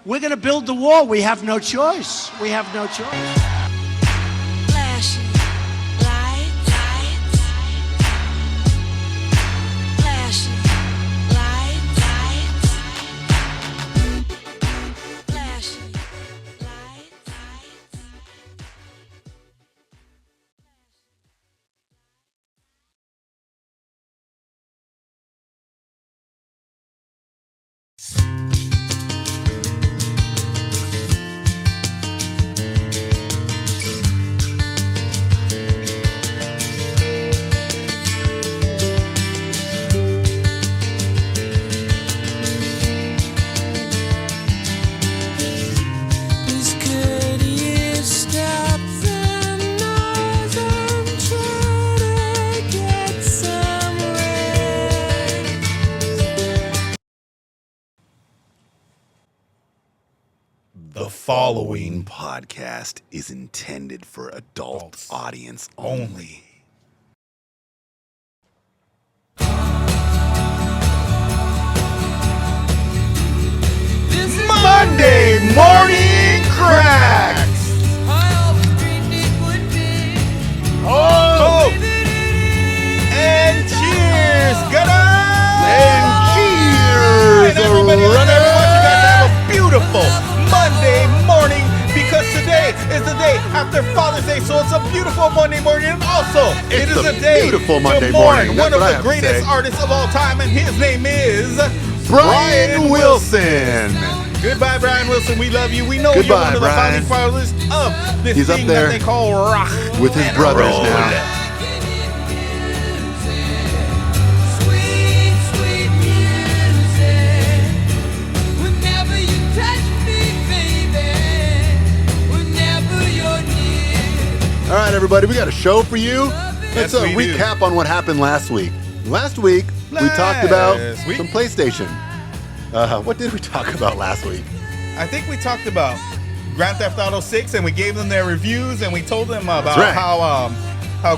we're going to build the wall. We have no choice. We have no choice. Flashing lights, flashing lights, flashing lights. Please could you stop the noise? I'm trying to get somewhere. The following podcast is intended for adult audience only. Monday morning cracks. Oh, and cheers, gunners! And cheers, everybody! I want you guys to have a beautiful Monday morning because today is the day after Father's Day, so it's a beautiful Monday morning. And also, it is a day beautiful Monday to mourn morning. one of That's what I the have to greatest say. artists of all time, and his name is Brian Wilson. Goodbye, Brian Wilson. We love you. We know Goodbye, you're one of the Brian. founding fathers of this He's up thing there that they call rock with his and brothers roll. now. Sweet, sweet music. Whenever you touch me, baby. Whenever you're near. All right, everybody, we got a show for you. Yes, Let's we do. recap on what happened last week. Last week, we talked about Last week. some PlayStation. What did we talk about last week? I think we talked about Grand Theft Auto 6 and we gave them their reviews and we told them about right. how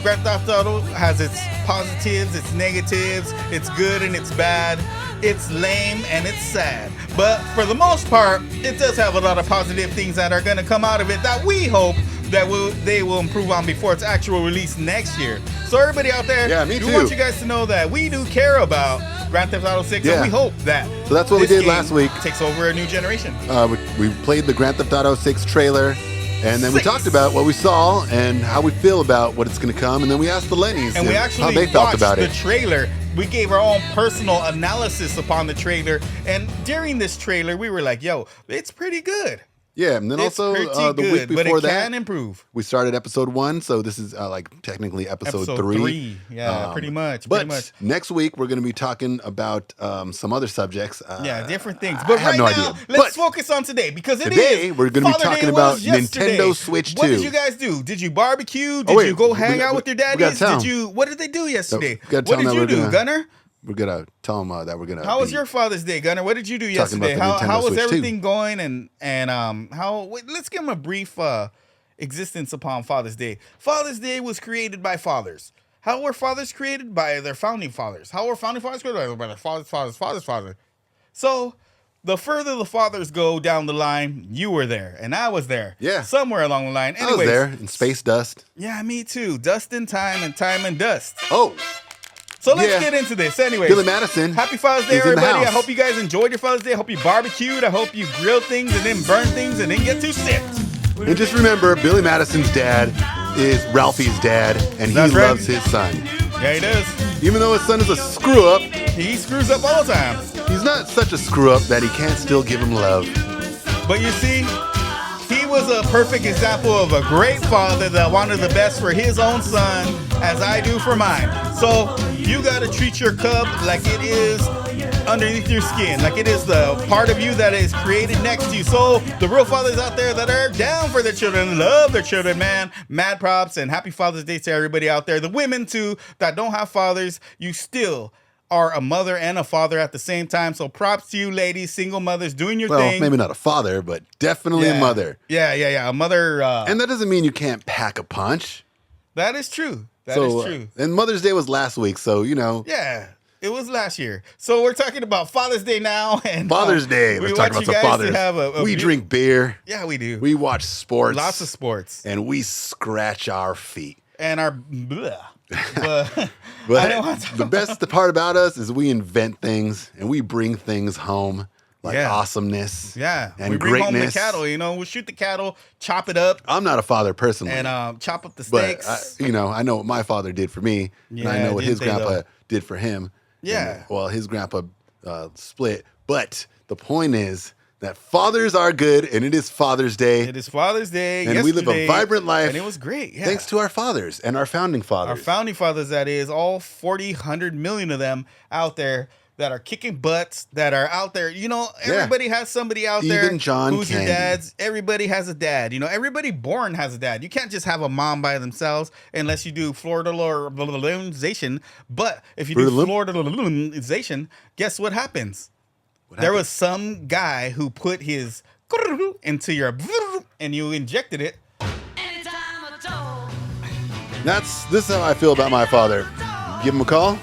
Grand Theft Auto has its positives, its negatives, it's good and it's bad, it's lame and it's sad. But for the most part, it does have a lot of positive things that are going to come out of it that we hope that they will improve on before its actual release next year. So everybody out there, Yeah, me we too. want you guys to know that we do care about Grand Theft Auto 6 Yeah. and we hope that So that's what we this did last game week. takes over a new generation. We played the Grand Theft Auto 6 trailer, and then we 6. talked about what we saw and how we feel about what it's going to come, and then we asked the Lennies And we how actually they felt watched about the it. trailer. We gave our own personal analysis upon the trailer. And during this trailer, we were like, yo, it's pretty good. Yeah, and then It's also pretty the week good, but before it that, can improve. we started episode 1, so this is like technically episode 3. Yeah, pretty much. But Pretty much. next week we're going to be talking about some other subjects. Yeah, different things. I But have right no now, idea. let's But focus on today because today we're going to be Father talking Day about was yesterday. Nintendo Switch 2. What did you guys do? Did you barbecue? Did wait, you go we hang got- out with your we gotta daddies? tell Did 'em. you? What did they do yesterday? we gotta tell What 'em did that you we're do, gonna- Gunner? We're going to tell them that we're going to How was your Father's Day, Gunner? What did you do Talking about yesterday? the How Nintendo was Switch 2. everything going? And let's give him a brief existence upon Father's Day. Father's Day was created by fathers. How were fathers created? By their founding fathers. How were founding fathers created? By their fathers. So the further the fathers go down the line, you were there, and I was there. Yeah. Somewhere along the line. I was Anyways, there in space dust. yeah, me too. Dust and time and dust. Oh, So let's Yeah. get into this. Anyways, Billy Madison happy Father's Day, is in the everybody. I house. hope you guys enjoyed your Father's Day. I hope you barbecued. I hope you grilled things and then burned things and didn't get too sick. and just remember, Billy Madison's dad is Ralphie's dad, and he That's right. loves his son. Yeah, he does. Even though his son is a screw up, He screws up all the time. he's not such a screw up that he can't still give him love. But you see, he was a perfect example of a great father that wanted the best for his own son, as I do for mine. So you got to treat your cub like it is underneath your skin, like it is the part of you that is created next to you. So the real fathers out there that are down for their children, love their children, man, mad props and happy Father's Day to everybody out there. The women too that don't have fathers, you still are a mother and a father at the same time. So props to you ladies, single mothers doing your Well, thing. maybe not a father, but definitely a mother. Yeah, a mother. And that doesn't mean you can't pack a punch. That is true. That so, is true. And Mother's Day was last week, so, you know, Yeah. It was last year. So we're talking about Father's Day now. And Father's Day. we Let's talk want about you some guys to fathers. have a We drink beer. Yeah, we do. We watch sports. Lots of sports. And we scratch our feet. And our blah. But, But I don't want to talk the best part about us is we invent things and we bring things home like Yeah. awesomeness. Yeah, and we bring home the greatness. cattle. We'll shoot the cattle, chop it up, I'm not a father personally, and chop up the but steaks. I know what my father did for me, and I Yeah, know what his didn't they, grandpa though? did for him. Yeah. And, well, his grandpa split, but the point is that fathers are good, and it is Father's Day. It is Father's Day, And we live a yesterday, vibrant life. and it was great. Yeah. Thanks to our fathers and our founding fathers. Our founding fathers, that is, all 40, 100 million of them out there that are kicking butts, that are out there. Everybody has somebody out there Even John who's Candy. your dad's. Everybody has a dad. Everybody born has a dad. You can't just have a mom by themselves unless you do Florida-ization. But if you do Florida-ization, guess what happens? There was some guy who put his into your and you injected it. This is how I feel about my father. Give him a call.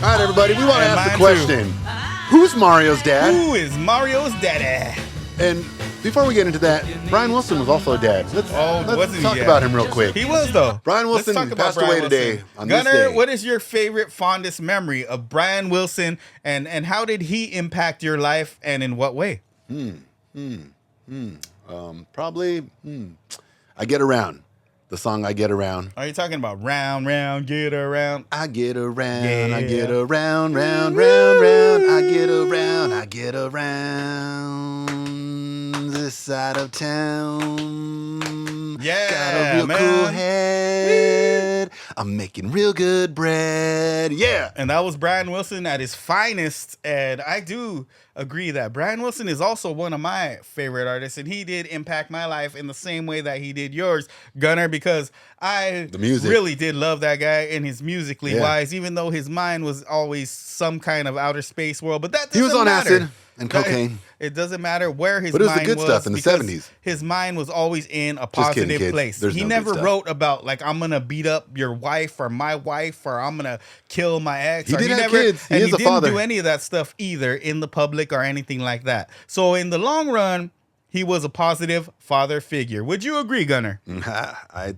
All right, everybody, we want to And ask the mine too. question. Who's Mario's dad? Who is Mario's daddy? And before we get into that, Brian Wilson was also a dad. Let's wasn't he? talk Yeah. about him real quick. He was, though. Brian Let's Wilson talk about passed Brian away Wilson. today on this Gunnar, day. what is your favorite, fondest memory of Brian Wilson, and how did he impact your life, and in what way? Probably, I Get Around. The song I Get Around. Are you talking about round, round, get around? I get around, I Yeah. get around, round, round, round. I get around, I get around this side of town. Yeah, Got a real man. cool head. I'm making real good bread. Yeah. And that was Brian Wilson at his finest. And I do agree that Brian Wilson is also one of my favorite artists. And he did impact my life in the same way that he did yours, Gunnar, because I The music. really did love that guy and his musically Yeah. wise, even though his mind was always some kind of outer space world. But that doesn't He was on matter. acid and cocaine. It doesn't matter where his But it was the mind good was, stuff in the because 70s. His mind was always in a Just kidding, positive kids. place. There's He no good never stuff. wrote about like I'm gonna beat up your wife or my wife or I'm gonna kill my ex. He or did have never, kids. He and is he a didn't father. do any of that stuff either in the public or anything like that. So in the long run, he was a positive father figure. Would you agree, Gunnar? I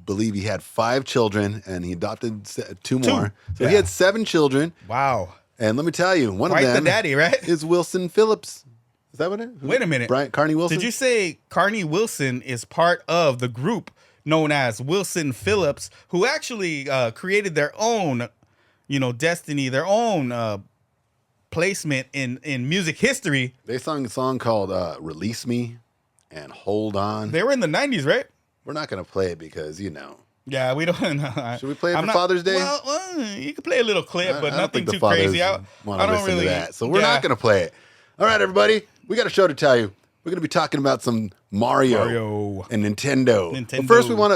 believe he had 5 children and he adopted 2 more. So he Yeah. had 7 children. Wow. And let me tell you, one Quite of the them daddy, right? is Wilson Phillips. Is that what it is? Wait a minute. Brian Carney Wilson? Did you say Carney Wilson is part of the group known as Wilson Phillips, who actually created their own, destiny, their own placement in music history? They sung a song called Release Me and Hold On. They were in the 90s, right? We're not going to play it because, Yeah, we don't. Should we play it for Father's Day? Well, you can play a little clip, but I don't nothing think the too fathers crazy. I want to don't listen really. to that. So we're yeah. not going to play it. All right, everybody. We got a show to tell you. We're going to be talking about some Mario. And Nintendo. But first, we want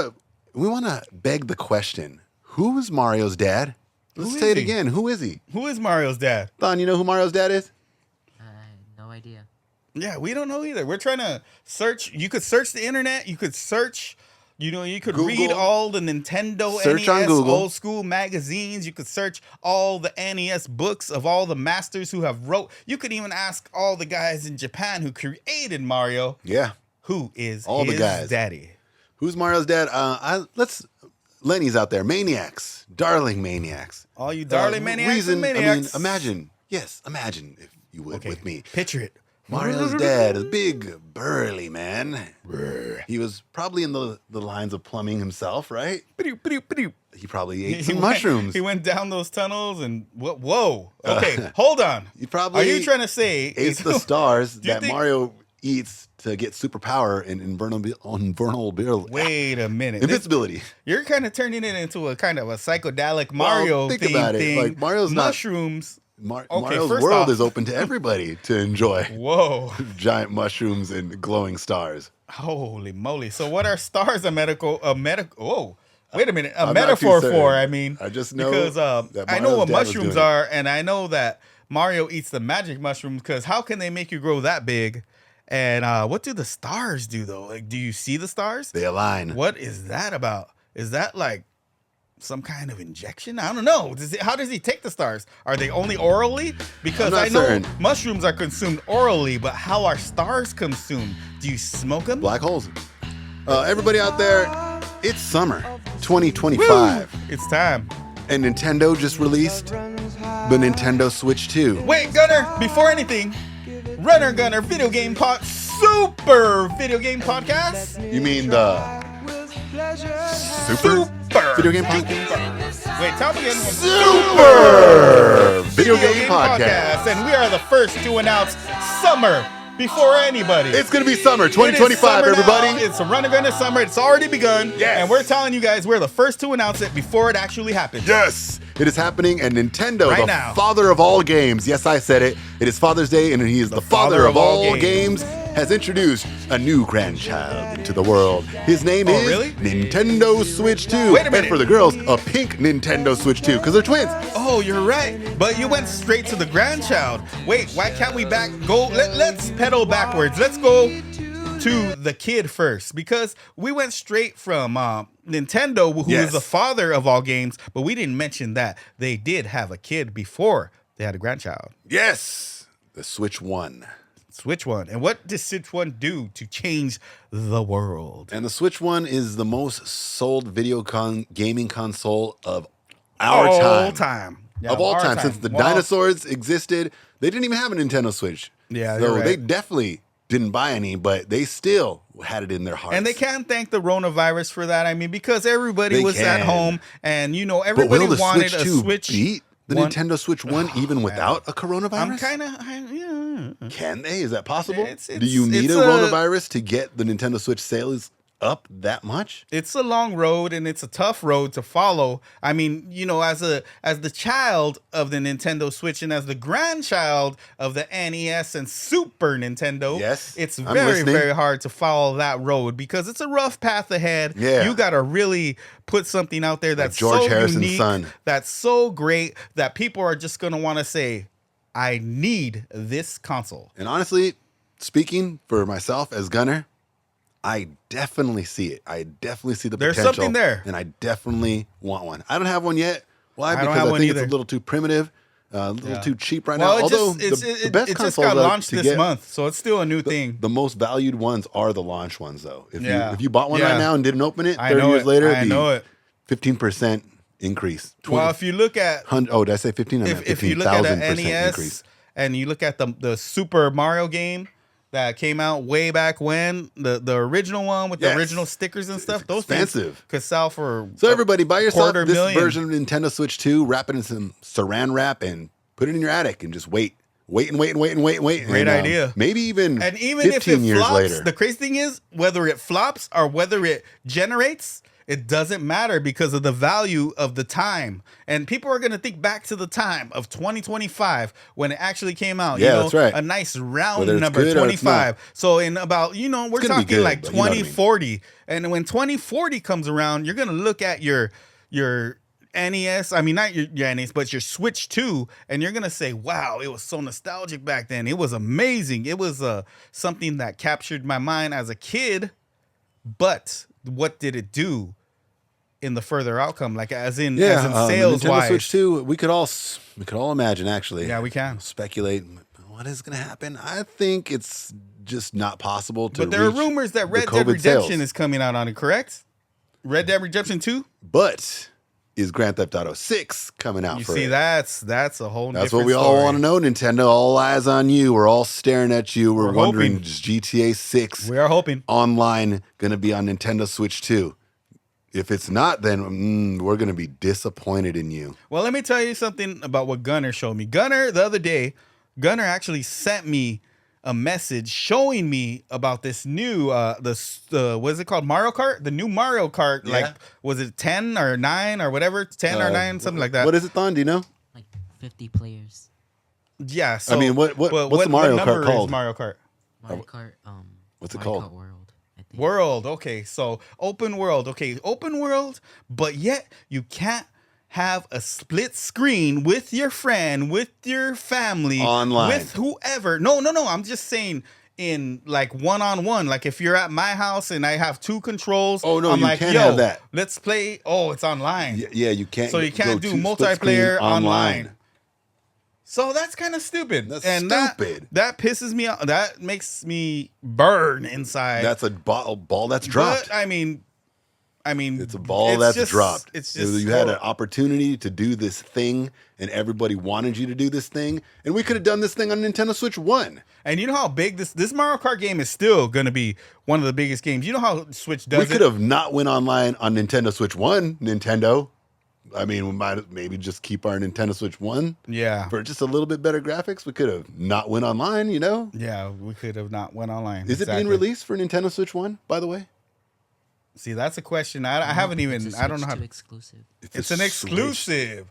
to beg the question: who is Mario's dad? Let's Who say is it he? again. Who is he? Who is Mario's dad? Don, you know who Mario's dad is? No idea. Yeah, we don't know either. We're trying to search. You could search the internet. You could search. You could read Google. all the Nintendo Search on NES Google. old school magazines. You could search all the NES books of all the masters who have wrote. You could even ask all the guys in Japan who created Mario. Yeah. Who is All the his guys. daddy? Who's Mario's dad? Lenny's out there. Maniacs. Darling maniacs. All you darling maniacs and maniacs. Imagine if you would Okay, with me. picture it. Mario's dad is a big, burly man. He was probably in the lines of plumbing himself, right? He probably ate some mushrooms. He went down those tunnels and whoa. Okay, hold on. He probably Are you trying to say ate the stars Do you that think- Mario eats to get superpower and invulnerability. Wait a minute. Invincibility. You're kind of turning it into a kind of a psychedelic Mario think theme about it. thing. Like, Mario's not- mushrooms. Okay, Mario's first world off- is open to everybody to enjoy. Whoa. Giant mushrooms and glowing stars. Holy moly. So what are stars a medical whoa. Wait a minute. A I'm not metaphor too for, certain. I mean. I just know because that I know Mario's what dad was mushrooms doing it. are, and I know that Mario eats the magic mushrooms, because how can they make you grow that big? And what do the stars do though? Like, do you see the stars? They align. What is that about? Is that like some kind of injection? I don't know. How does he take the stars? Are they only orally? Because I'm I not know certain. mushrooms are consumed orally, but how are stars consumed? Do you smoke them? Black holes. Everybody out there, it's summer 2025. It's time. And Nintendo just released the Nintendo Switch 2. Wait, Gunner, before anything, Gunner Video Game Super Video Game Podcast? You mean the Super Video Game Podcast? Wait, tell me again. Super Video Game Podcast. And we are the first to announce summer before anybody. It's going to be summer It is 2025, summer everybody. now. It's a Gunner summer. It's already begun. Yes. And we're telling you guys we're the first to announce it before it actually happens. Yes, it is happening, and Nintendo, Right the now. father of all games, yes, I said it. It is Father's Day, and he is the father of all games, has introduced a new grandchild into the world. His name is really? Nintendo Switch 2. Wait a minute. And for the girls, a pink Nintendo Switch 2, because they're twins. Oh, you're right. But you went straight to the grandchild. Wait, why can't we let's pedal backwards. Let's go to the kid first, because we went straight from Nintendo, who Yes. is the father of all games, but we didn't mention that they did have a kid before they had a grandchild. Yes, the Switch 1. Switch One. And what does Switch One do to change the world? And the Switch 1 is the most sold gaming console of our time. Yeah, Of all our time. Since the Well, dinosaurs existed, they didn't even have a Nintendo Switch. Yeah, so you're right. they definitely didn't buy any, but they still had it in their hearts. And they can't thank the coronavirus for that. I mean, because everybody They was at can. home, and But everybody will the wanted Switch a 2 Switch. beat the one- Nintendo Switch 1 even without a coronavirus? I'm kind of, Can they? Is that possible? It's- Do you need it's a a- coronavirus to get the Nintendo Switch sales up that much? It's a long road, and it's a tough road to follow. I mean, as the child of the Nintendo Switch and as the grandchild of the NES and Super Nintendo, Yes, it's I'm very, listening. very hard to follow that road because it's a rough path ahead. Yeah. You got to really put something out there that's George so Harrison's unique, son. that's so great that people are just going to want to say, I need this console. And honestly, speaking for myself as Gunner, I definitely see it. I definitely see the There's potential. something there. And I definitely want one. I don't have one yet. Why? I don't Because have I one think it's either. a little too primitive, a little Yeah. too cheap right Well, now. Although the best it just consoles got launched to this get, month, so it's still a new thing. The most valued ones are the launch ones, though. Yeah. If you bought one Yeah. right now and didn't open it, I 30 know years it. later, I it'd be know it. 15% increase. Well, if you look at Oh, did I say 15? I meant if you look at an 15,000% NES increase. and you look at the Super Mario game that came out way back when, the original one with Yes. the original stickers and stuff, those expensive. things could sell for So everybody, buy yourself this $250,000. version of Nintendo Switch 2, wrap it in some saran wrap, and put it in your attic, and just wait. Great idea. Maybe even And even if 15 it years flops, later. the crazy thing is whether it flops or whether it generates, it doesn't matter because of the value of the time. And people are going to think back to the time of 2025 when it actually came out. Yeah, that's right. A nice round Whether it's number, good or it's 25. So in about, we're gonna be talking good, like but you know what I mean. 2040. And when 2040 comes around, you're going to look at your NES, I mean, not your NES, but your Switch 2, and you're going to say, wow, it was so nostalgic back then. It was amazing. It was something that captured my mind as a kid, but what did it do in the further outcome? Like as in sales the Nintendo wise? Switch 2, we could all imagine, actually. Yeah, we can. Speculate what is going to happen. I think it's just not possible to But there are reach rumors that the Red Dead COVID Redemption sales. is coming out on it, correct? Red Dead Redemption 2? But is Grand Theft Auto 6 coming out You for see, it? that's a whole That's different what we all story. want to know, Nintendo. All eyes on you. We're all staring at you. We're wondering, hoping. is GTA 6 We are hoping. online going to be on Nintendo Switch 2? If it's not, then we're going to be disappointed in you. Well, let me tell you something about what Gunner showed me. Gunner, the other day, Gunner actually sent me a message showing me about this new, what is it called? Mario Kart? The new Mario Kart, Yeah. like, was it 10 or 9 or whatever? 10 or 9, something like that. What is it, Thon? Do you know? Like 50 players. Yeah. So, I mean, what's the Mario Kart number called? Is Mario Kart? Mario Kart, What's it Mario called? Kart World, I think. World. Okay. So open world. Okay. Open world, but yet you can't have a split screen with your friend, with your family, Online. with whoever. No. I'm just saying in like one-on-one. Like if you're at my house and I have 2 controls, Oh, no, I'm you like, can't yo, have that. let's play. Oh, it's online. Yeah, you can't. So you can't go do to split screen multiplayer online. So that's kind of stupid. That's and stupid. That pisses me off. That makes me burn inside. That's a ball that's dropped. But I mean, it's a ball that's dropped. It's just you had an opportunity to do this thing, and everybody wanted you to do this thing, and we could have done this thing on Nintendo Switch 1. And you know how big this Mario Kart game is still going to be one of the biggest games. You know how Switch does We could have not went online on Nintendo Switch 1, Nintendo. I mean, we might maybe just keep our Nintendo Switch 1. Yeah. For just a little bit better graphics. We could have not went online, you know? Yeah, we could have not went online. Is it being released for Nintendo Switch 1, by the way? See, that's a question. I haven't even. It's a I don't know how. Switch 2 exclusive. It's an exclusive.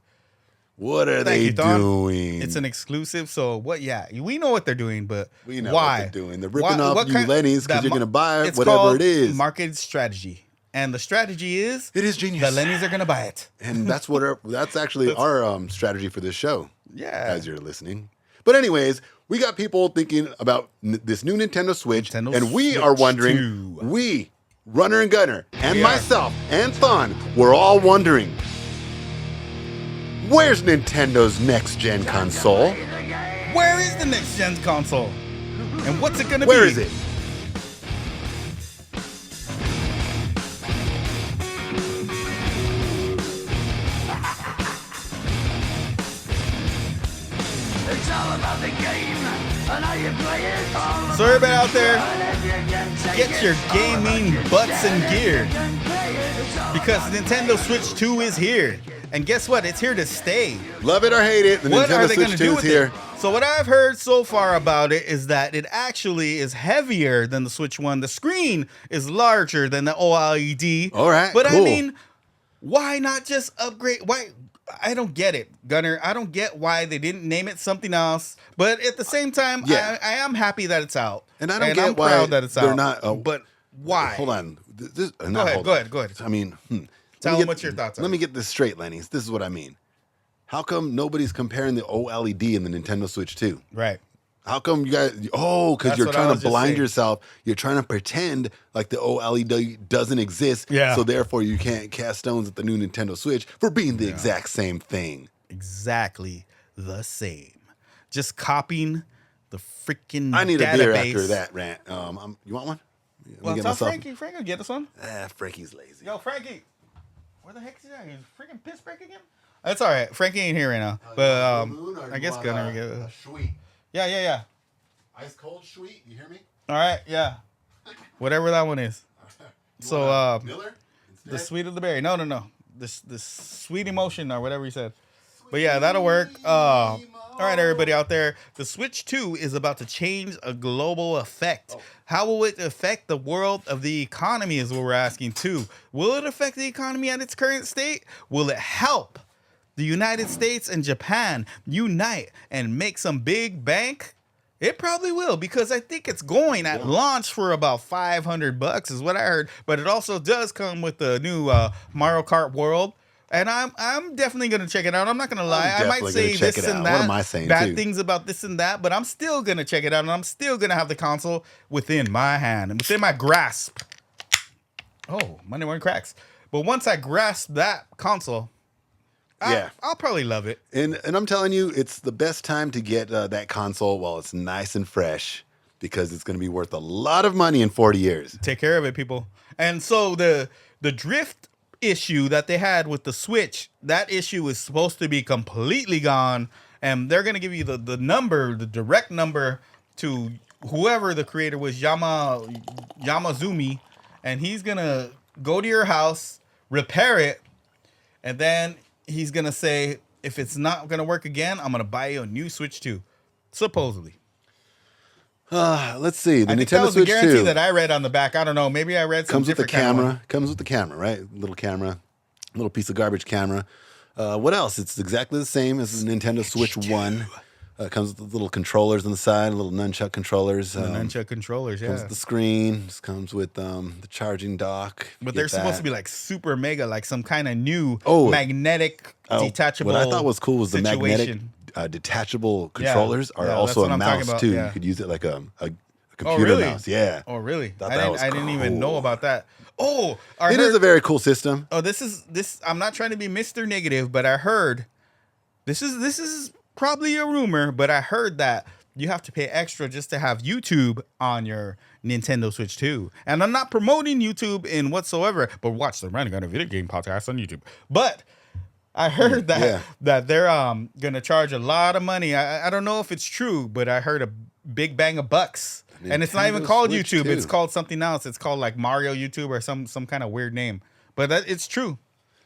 What are Thank they you, Don. doing? It's an exclusive. So what? Yeah, we know what they're doing, but We know why? what they're doing. They're ripping off you Lennies because you're going to buy it's whatever called it is. Market strategy, and the strategy is It is genius. the Lennies are going to buy it. And that's that's actually our strategy for this show. Yeah. As you're listening. But anyways, we got people thinking about this new Nintendo Switch, Nintendo and we Switch are wondering, 2. we, Runner and Gunner, and We are. myself, and Thon, we're all wondering, where's Nintendo's next-gen console? Where is the next gen console? And what's it going to be? Where is it? It's all about the game and how you play it. All So everybody out there, get get your gaming butts in gear, because Nintendo Switch 2 is here. And guess what? It's here to stay. Love it or hate it, the What are Nintendo they going Switch to 2 do is with here. it? So what I've heard so far about it is that it actually is heavier than the Switch 1. The screen is larger than the OLED. All right, But cool. I mean, why not just upgrade? Why? I don't get it, Gunner. I don't get why they didn't name it something else. But at the same time, Yeah. I am happy that it's out. And I don't get I'm why proud that it's they're out. not, but why? Hold on. Go ahead. I mean, Tell let me them what your thoughts are. Let me get this straight, Lenny's. This is what I mean. How come nobody's comparing the OLED and the Nintendo Switch 2? Right. How come you guys? Oh, because That's you're what I trying was to just blind saying. yourself. You're trying to pretend like the OLED doesn't exist. Yeah. So therefore, you can't cast stones at the new Nintendo Switch for being the exact same thing. Exactly the same. Just copying the freaking I need database. a beer after that rant. You want one? Let me Well, get tell myself- Frankie. Frankie will get us one. Frankie's lazy. Yo, Frankie. Where the heck is he at? He's freaking piss break again? That's all right. Frankie ain't here right now. But I guess Gunner will get it. Sweet. Yeah. Ice cold sweet. You hear me? All right, yeah. Whatever that one is. So Miller? the sweet of the berry. No. This sweet emotion or whatever he said. But yeah, that'll work. All right, everybody out there. The Switch 2 is about to change a global effect. How will it affect the world of the economy is what we're asking too. Will it affect the economy at its current state? Will it help the United States and Japan unite and make some big bank? It probably will, because I think it's going at launch for about $500 is what I heard. But it also does come with the new Mario Kart World. And I'm definitely gonna check it out. I'm not gonna lie. I might definitely say gonna check this it and out. that, What am I saying, bad too? things about this and that, but I'm still gonna check it out, and I'm still gonna have the console within my hand and within my grasp. Oh, money one cracks. But once I grasp that console, I'll probably love it. And I'm telling you, it's the best time to get that console while it's nice and fresh, because it's going to be worth a lot of money in 40 years. Take care of it, people. And so the drift issue that they had with the Switch, that issue is supposed to be completely gone, and they're going to give you the direct number to whoever the creator was, Yamazumi, and he's going to go to your house, repair it, and then he's going to say, if it's not going to work again, I'm going to buy you a new Switch 2, supposedly. Let's see. The I think that Nintendo was the Switch guarantee 2 that I read on the back. I don't know. Maybe I read some comes with the different kind of one. camera. Comes with the camera, right? Little camera, little piece of garbage camera. What else? It's exactly the same as the Nintendo Switch 1. Comes with the little controllers on the side, little nunchuck controllers. The nunchuck controllers, Comes yeah. with the screen. Just comes with the charging dock. But they're supposed to be like super mega, like some kind of new magnetic detachable. What I thought was cool was the magnetic situation. detachable controllers are yeah, also that's what a I'm talking mouse about, too. yeah. You could use it like a computer really? mouse. Yeah. Oh, really? Thought that was I didn't even know cool. about that. Oh, It is a very cool system. Oh, this. I'm not trying to be Mr. Negative, but I heard this is probably a rumor, but I heard that you have to pay extra just to have YouTube on your Nintendo Switch 2. And I'm not promoting YouTube in whatsoever, but watch the Running on a Video Game podcast on YouTube. But I heard that they're gonna charge a lot of money. I don't know if it's true, but I heard a big bang of bucks. And it's not even Nintendo called Switch YouTube. 2. It's called something else. It's called like Mario YouTube or some kind of weird name. But it's true.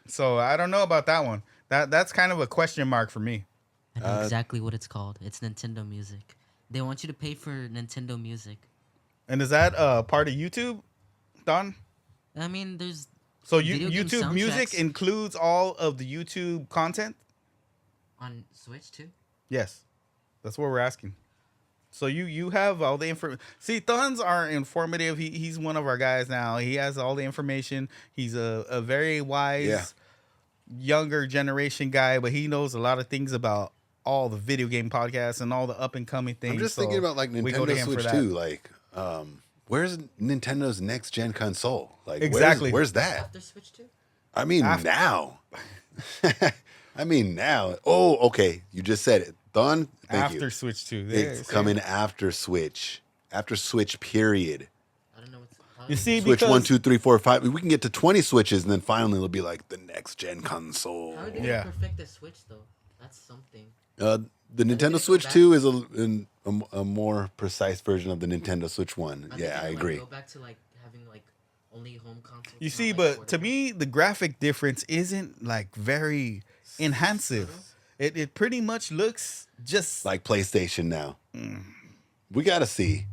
So I don't know about that one. That's kind of a question mark for me. I know exactly what it's called. It's Nintendo Music. They want you to pay for Nintendo Music. And is that part of YouTube, Don? I mean, there's So video game YouTube Music soundtracks includes all of the YouTube content? on Switch too. Yes. That's what we're asking. So you have all the information. See, Thons are informative. He's one of our guys now. He has all the information. He's a very wise, younger generation guy, but he knows a lot of things about all the video game podcasts and all the up and coming things. I'm just thinking about like we go to Nintendo him for Switch that. 2. Like, where's Nintendo's next gen console? Like, Exactly. Where's that? After Switch 2? I mean, now. I mean, now. Oh, okay. You just said it. Done. Thank After you. Switch 2. It's coming after Switch. After Switch, period. I don't know what's You see, Switch because 1, 2, 3, 4, 5. We can get to 20 Switches, and then finally it'll be like the next gen console. how are they Yeah. gonna perfect the Switch though? That's something. The Nintendo go Switch back? 2 is a more precise version of the Nintendo Switch 1. Are they Yeah, gonna, I like, agree. Go back to like having like only home consoles. You not, see, like, but to portable? me, the graphic difference isn't like very enhancive. It pretty much looks just Like PlayStation now. We got to see.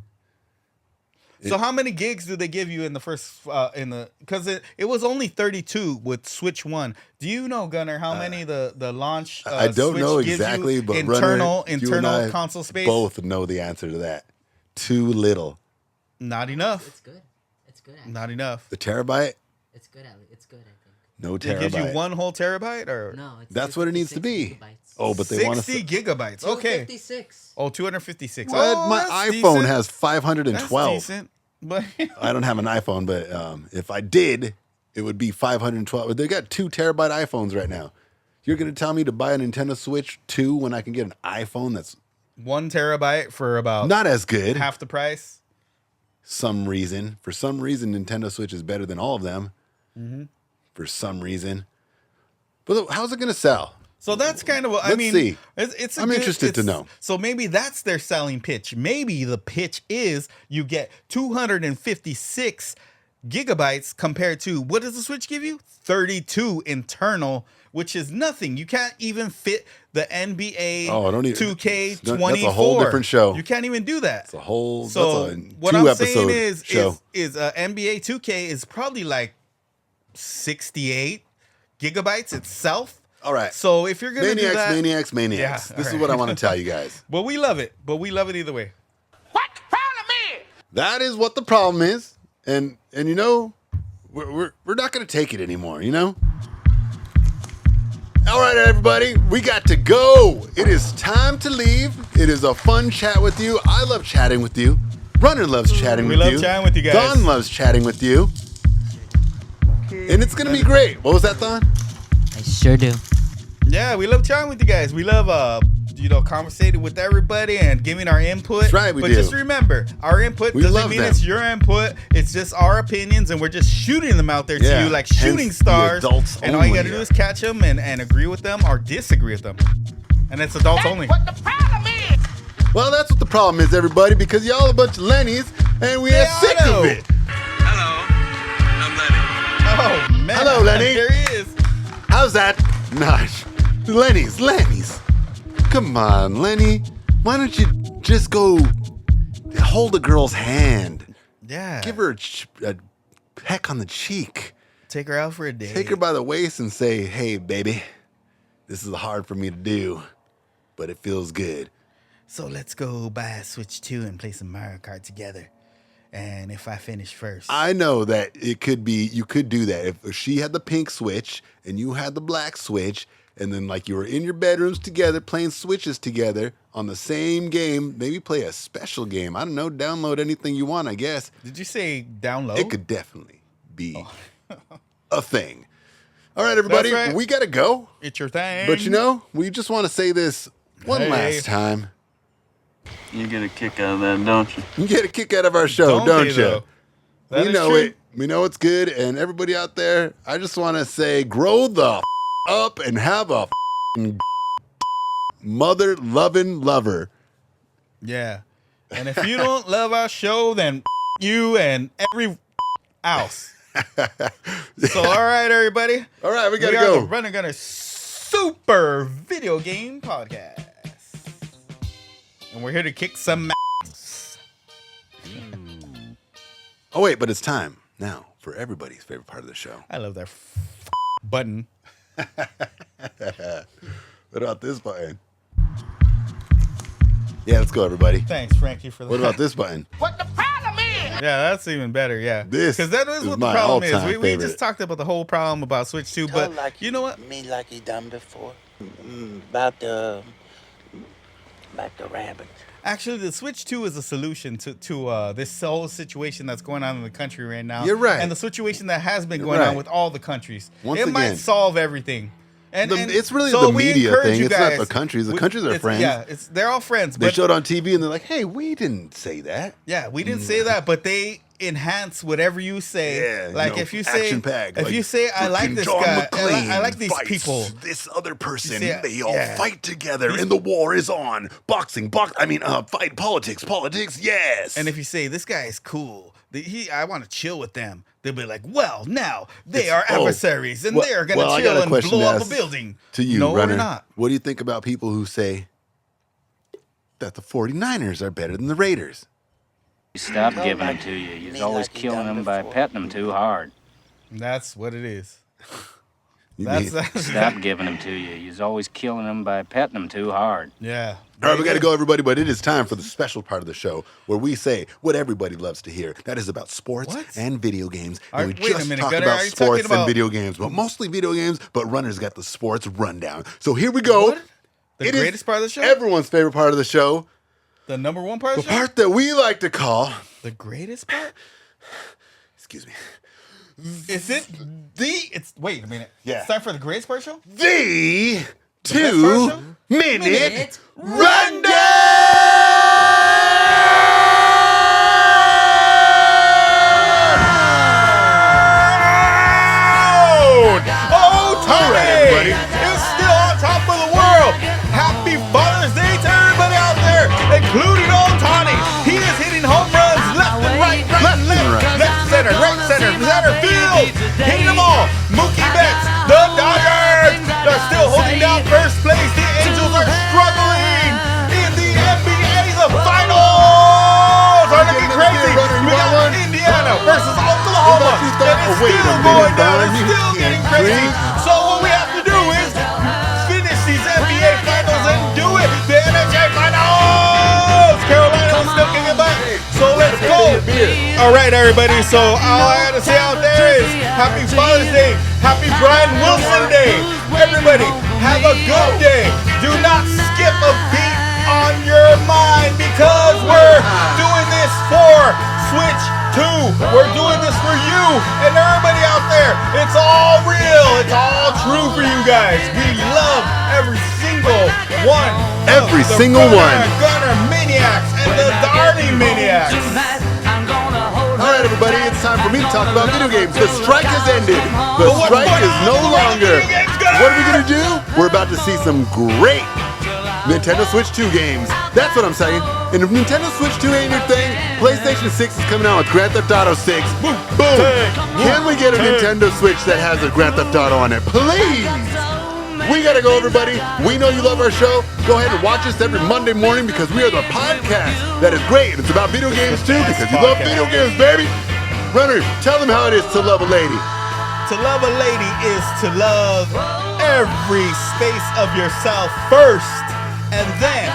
So how many gigs do they give you in the first because it was only 32 with Switch 1. Do you know, Gunnar, how many the launch I don't Switch know gives you exactly, but internal Runner, you and I console space? both know the answer to that. Too little. Not enough. It's good. It's good. Actually. Not enough. The terabyte? It's good. It's good. I think. No It terabyte. gives you 1 whole terabyte or No, it's That's what it needs to 256 be. gigabytes. Oh, but they want 60 to. gigabytes. Okay. 256. Oh, 256. What? Oh, My that's iPhone decent. has That's 512. decent. But I don't have an iPhone, but if I did, it would be 512. They got 2 terabyte iPhones right now. You're going to tell me to buy a Nintendo Switch 2 when I can get an iPhone that's 1 terabyte for about not as good? half the price. For some reason, Nintendo Switch is better than all of them. For some reason. But how's it going to sell? So that's kind of what I Let's mean. see. It's a I'm interested to know. So maybe that's their selling pitch. Maybe the pitch is you get 256 gigabytes compared to what does the Switch give you? 32 internal, which is nothing. You can't even fit the NBA Oh, don't even- 2K24. that's a whole different show. You can't even do that. It's a whole So that's a what 2 I'm episode saying is show. NBA 2K is probably like 68 gigabytes itself. All right. So if you're gonna do that, Maniacs. Yeah, This all is right. what I want to tell you guys. but we love it. But we love it either way. That is what the problem is, and you know, we're not going to take it anymore. You know. All right, everybody, we got to go. It is time to leave. It is a fun chat with you. I love chatting with you. Runner loves chatting We with love you. chatting with you guys. Don loves chatting with you, and it's going to be great. What was that, Don? I sure do. Yeah, we love chatting with you guys. We love conversating with everybody and giving our input. That's right, we but do. just remember, our input We doesn't love mean them. it's your input. It's just our opinions, and we're just shooting them out there to Yeah, you like hence shooting the stars. adults And all you only. gotta do is catch them and agree with them or disagree with them. And it's adults only. Well, that's what the problem is, everybody, because y'all a bunch of Lennies, and we are sick Otto. of it. Oh man! Hello, Lenny. There he is. How's that? Nice. Lenny's. Come on, Lenny. Why don't you just go hold a girl's hand? Yeah. Give her a peck on the cheek. Take her out for a day. Take her by the waist and say, hey, baby, this is hard for me to do, but it feels good. So let's go buy a Switch 2 and play some Mario Kart together. And if I finish first. I know that you could do that. If she had the pink Switch and you had the black Switch, and then like you were in your bedrooms together playing Switches together on the same game, maybe play a special game. I don't know, download anything you want, I guess. Did you say download? It could definitely be a thing. All right, everybody, That's right. we got to go. It's your thing. But you know, we just want to say this one last time. You get a kick out of that, don't you? You get a kick out of our show, don't you? Though? That We is know true. it. We know it's good. And everybody out there, I just want to say grow the up and have a mother-loving lover. Yeah. And if you don't love our show, then you and every else. So, all right, everybody. All right, we got to are go. the Run and Gunner Super Video Game Podcast. And we're here to kick some ass. Oh, wait, but it's time now for everybody's favorite part of the show. I love that button. What about this button? Yeah, let's go, everybody. Thanks, Frankie, for that. What about this button? Yeah, that's even better. Yeah, This because that is is what my the problem is. all-time We favorite. just talked about the whole problem about Switch 2, but like you know what? Me like he done before. About the rabbit. Actually, the Switch 2 is a solution to this whole situation that's going on in the country right now. You're right. And the situation that has been You're going right. on with all the countries. Once it might again, solve everything. And it's really so the we media encourage thing. you It's not guys- the countries. The countries are it's- friends. Yeah, they're all friends. They But showed on TV and they're like, hey, we didn't say that. yeah, we didn't say that, but they enhance whatever you say. Yeah, like you know, if you say, action-packed, if like you say, I like freaking this John guy, McClane I like these fights people. This other person, You see, they all yeah. fight together, and the war is on. Fight politics, yes. And if you say this guy is cool, I want to chill with them, they'll be like, well, now they are adversaries, and they are going to I chill got a and question blow to up a ask building. to you, no, Runner. we're not. What do you think about people who say that the 49ers are better than the Raiders? Stop giving them to you. You're always killing them by petting them too hard. That's what it is. You That's mean- Stop giving them to you. You're always killing them by petting them too hard. Yeah. All right, we got to go, everybody, but it is time for the special part of the show where we say what everybody loves to hear. That is about sports What? and video games. All And we right, wait a just minute, talk Gunner, about are you sports talking about- and video games, but mostly video games, but Runner's got the sports rundown. So here we go. What? The It is greatest part of the show? Everyone's favorite part of the show. The number one part The of the show? part that we like to call, The greatest part? excuse me, Is it wait a minute. Yeah. It's time for the greatest part of the show? the best part of the show? 2-minute rundown. Oh, Tommy All right, everybody. is still on top of the world. Happy Father's Day to everybody out there, including old Tony. He is hitting home runs left and right, left, center, center field. Hitting them all. Mookie Betts, the Dodgers, are still holding down first place. The Angels are struggling in the NBA. The finals are looking crazy. We got Indiana versus Oklahoma. You And thought- it's oh, wait a still minute, going down. Don. It's You still can't getting crazy. drink. So what we have to do is finish these NBA finals and do it. The NHL finals. Carolina is still kicking butt. So let's go. All right, everybody. So all I got to say out there is Happy Father's Day. Happy Brian Wilson Day. Everybody, have a good day. Do not skip a beat on your mind because we're doing this for Switch 2. We're doing this for you and everybody out there. It's all real. It's all true for you guys. We love every single one. of Every the single one. Gunner Maniacs and the Darby Maniacs. All right, everybody, it's time for me to talk about video games. The strike has ended. The But what's strike going is on no in the world of longer. video games, Gunnar? What are we going to do? We're about to see some great Nintendo Switch 2 games. That's what I'm saying. And if Nintendo Switch 2 ain't your thing, PlayStation 6 is coming out with Grand Theft Auto 6. Boom. Can we get a Nintendo Switch that has a Grand Theft Auto on it? Please. We gotta go, everybody. We know you love our show. Go ahead and watch us every Monday morning because we are the podcast that is great. And it's about video games too because you love video games, baby. Runner, tell them how it is to love a lady. To love a lady is to love every space of yourself first, and then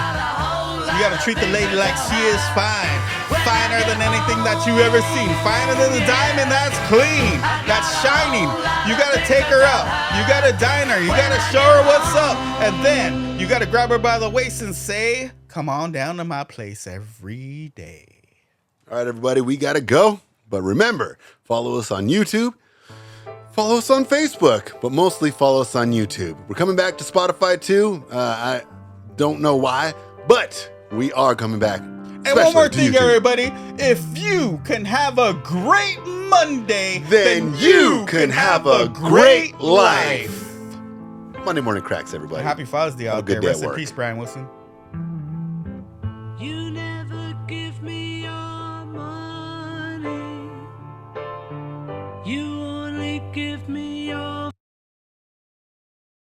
You gotta treat the lady like she is fine. Finer than anything that you ever seen. Finer than the diamond that's clean, that's shining. You gotta take her out. You gotta dine her. You gotta show her what's up. And then you gotta grab her by the waist and say, come on down to my place every day. All right, everybody, we gotta go. But remember, follow us on YouTube. Follow us on Facebook, but mostly follow us on YouTube. We're coming back to Spotify too. I don't know why, but we are coming back. And one more thing, everybody. If you can have a great Monday, then you can have a great life. Monday Morning Cracks, everybody. Happy Father's Day out there. Rest in peace, Brian Wilson. You never give me your money. You only give me